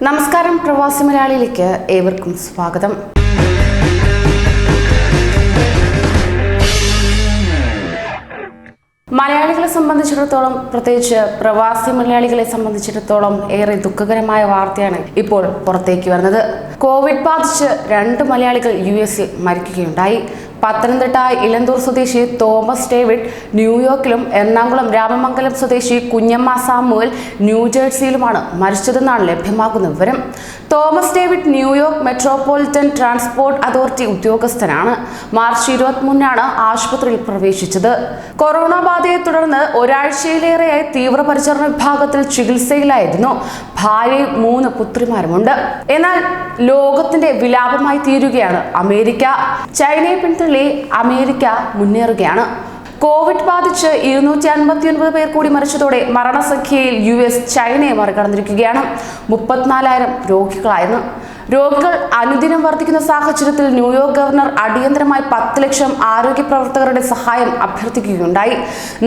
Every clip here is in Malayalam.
നമസ്കാരം, പ്രവാസി മലയാളിയിലേക്ക് ഏവർക്കും സ്വാഗതം. മലയാളികളെ സംബന്ധിച്ചിടത്തോളം, പ്രത്യേകിച്ച് പ്രവാസി മലയാളികളെ സംബന്ധിച്ചിടത്തോളം ഏറെ ദുഃഖകരമായ വാർത്തയാണ് ഇപ്പോൾ പുറത്തേക്ക് വരുന്നത്. കോവിഡ് ബാധിച്ച് 2 മലയാളികൾ US-ൽ മരിക്കുകയുണ്ടായി. പത്തനംതിട്ട ഇലന്തൂർ സ്വദേശി തോമസ് ഡേവിഡ് ന്യൂയോർക്കിലും എറണാകുളം രാമമംഗലം സ്വദേശി കുഞ്ഞമ്മ സാമുവൽ ന്യൂജേഴ്സിയിലുമാണ് മരിച്ചതെന്നാണ് ലഭ്യമാകുന്ന വിവരം. Thomas David New York metropolitan transport authority ഉദ്യോഗസ്ഥനാണ്. മാർച്ച് 23-നാണ് ആശുപത്രിയിൽ പ്രവേശിച്ചത്. കൊറോണ ബാധയെ തുടർന്ന് ഒരാഴ്ചയിലേറെയായി തീവ്രപരിചരണ വിഭാഗത്തിൽ ചികിത്സയിലായിരുന്നു. ഭാര്യയും 3 പുത്രിമാരുമുണ്ട്. എന്നാൽ ലോകത്തിന്റെ വിലാപമായി തീരുകയാണ് അമേരിക്ക. ചൈനയെ പിന്തള്ളി അമേരിക്ക മുന്നേറുകയാണ്. കോവിഡ് ബാധിച്ച് 259 പേർ കൂടി മരിച്ചതോടെ മരണസംഖ്യയിൽ US ചൈനയെ മറികടന്നിരിക്കുകയാണ്. 34,000 രോഗികളായിരുന്നു. രോഗികൾ അനുദിനം വർദ്ധിക്കുന്ന സാഹചര്യത്തിൽ ന്യൂയോർക്ക് ഗവർണർ അടിയന്തരമായി 10 ലക്ഷം ആരോഗ്യ പ്രവർത്തകരുടെ സഹായം അഭ്യർത്ഥിക്കുകയുണ്ടായി.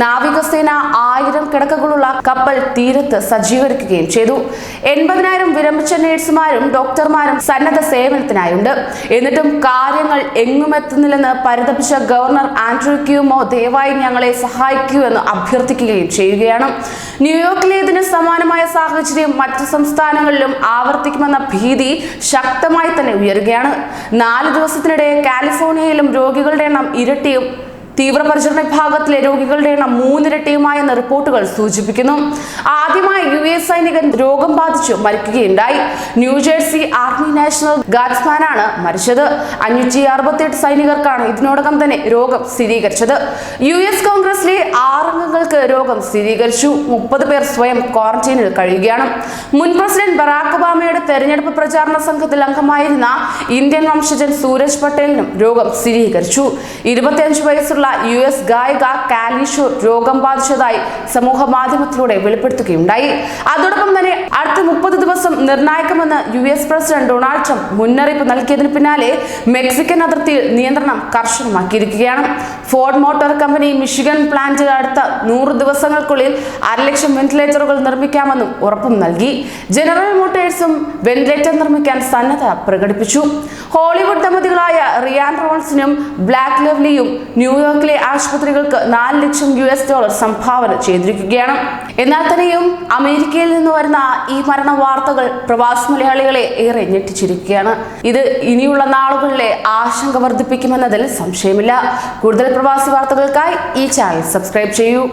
നാവികസേന 1000 കിടക്കകളുള്ള കപ്പൽ തീരത്ത് സജ്ജീകരിക്കുകയും ചെയ്തു. 80,000 വിരമിച്ച നഴ്സുമാരും ഡോക്ടർമാരും സന്നദ്ധ സേവനത്തിനായുണ്ട്. എന്നിട്ടും കാര്യങ്ങൾ എങ്ങുമെത്തുന്നില്ലെന്ന് പരിതപിച്ച ഗവർണർ ആൻഡ്രൂ ക്യൂമോ ദയവായി ഞങ്ങളെ സഹായിക്കൂ എന്ന് അഭ്യർത്ഥിക്കുകയും ചെയ്യുകയാണ്. ന്യൂയോർക്കിലേതിന് സമാനമായ സാഹചര്യം മറ്റു സംസ്ഥാനങ്ങളിലും ആവർത്തിക്കുമെന്ന ഭീതി ശക്തമായി തന്നെ ഉയരുകയാണ്. 4 ദിവസത്തിനിടെ കാലിഫോർണിയയിലും രോഗികളുടെ എണ്ണം ഇരട്ടിയും തീവ്രപരിചരണ വിഭാഗത്തിലെ രോഗികളുടെ എണ്ണം 3 ഇരട്ടിയുമായെന്ന് റിപ്പോർട്ടുകൾ സൂചിപ്പിക്കുന്നു. ആദ്യമായി US സൈനികൻ രോഗം ബാധിച്ചു മരിക്കുകയുണ്ടായി. ന്യൂജേഴ്സി ആർമി നാഷണൽ ഗാർഡ്സ്മാനാണ് മരിച്ചത്. 568 സൈനികർക്കാണ് ഇതിനോടകം തന്നെ രോഗം സ്ഥിരീകരിച്ചത്. US കോൺഗ്രസിലെ 6 അംഗങ്ങൾക്ക് രോഗം സ്ഥിരീകരിച്ചു. 30 പേർ സ്വയം ക്വാറന്റൈനിൽ കഴിയുകയാണ്. മുൻ പ്രസിഡന്റ് ബറാക് ഒബാമയുടെ തെരഞ്ഞെടുപ്പ് പ്രചാരണ സംഘത്തിൽ അംഗമായിരുന്ന ഇന്ത്യൻ വംശജൻ സൂരജ് പട്ടേലിനും രോഗം സ്ഥിരീകരിച്ചു. 25 വയസ്സുള്ള US ഗായിക കാലിഷോ രോഗം ബാധിച്ചതായി സമൂഹ മാധ്യമത്തിലൂടെ വെളിപ്പെടുത്തുകയുണ്ടായി. അതോടൊപ്പം തന്നെ അടുത്ത 30 ദിവസം നിർണായകമെന്ന് US പ്രസിഡന്റ് ഡൊണാൾഡ് ട്രംപ് മുന്നറിയിപ്പ് നൽകിയതിന് പിന്നാലെ മെക്സിക്കൻ അതിർത്തിയിൽ നിയന്ത്രണം കർശനമാക്കിയിരിക്കുകയാണ്. ഫോർഡ് മോട്ടോർ കമ്പനി മിഷിഗൺ പ്ലാന്റിൽ അടുത്ത 100 ദിവസങ്ങൾക്കുള്ളിൽ 1.5 ലക്ഷം വെന്റിലേറ്ററുകൾ നിർമ്മിക്കാമെന്നും ഉറപ്പും നൽകി. ജനറൽ മോട്ടോഴ്സും വെന്റിലേറ്റർ നിർമ്മിക്കാൻ സന്നദ്ധത പ്രകടിപ്പിച്ചു. ഹോളിവുഡ് ദമ്പതികളായ റിയാൻ റോൾസിനും ബ്ലാക്ക് ലവ്ലിയും ന്യൂയോർക്കിലെ ആശുപത്രികൾക്ക് $4 ലക്ഷം സംഭാവന ചെയ്തിരിക്കുകയാണ്. എന്നാൽ തന്നെയും അമേരിക്കയിൽ നിന്ന് വരുന്ന ഈ മരണ വാർത്തകൾ പ്രവാസി മലയാളികളെ ഏറെ ഞെട്ടിച്ചിരിക്കുകയാണ്. ഇത് ഇനിയുള്ള നാളുകളിലെ ആശങ്ക വർദ്ധിപ്പിക്കുമെന്നതിൽ സംശയമില്ല. കൂടുതൽ പ്രവാസി വാർത്തകൾക്കായി ഈ ചാനൽ സബ്സ്ക്രൈബ് ചെയ്യൂ.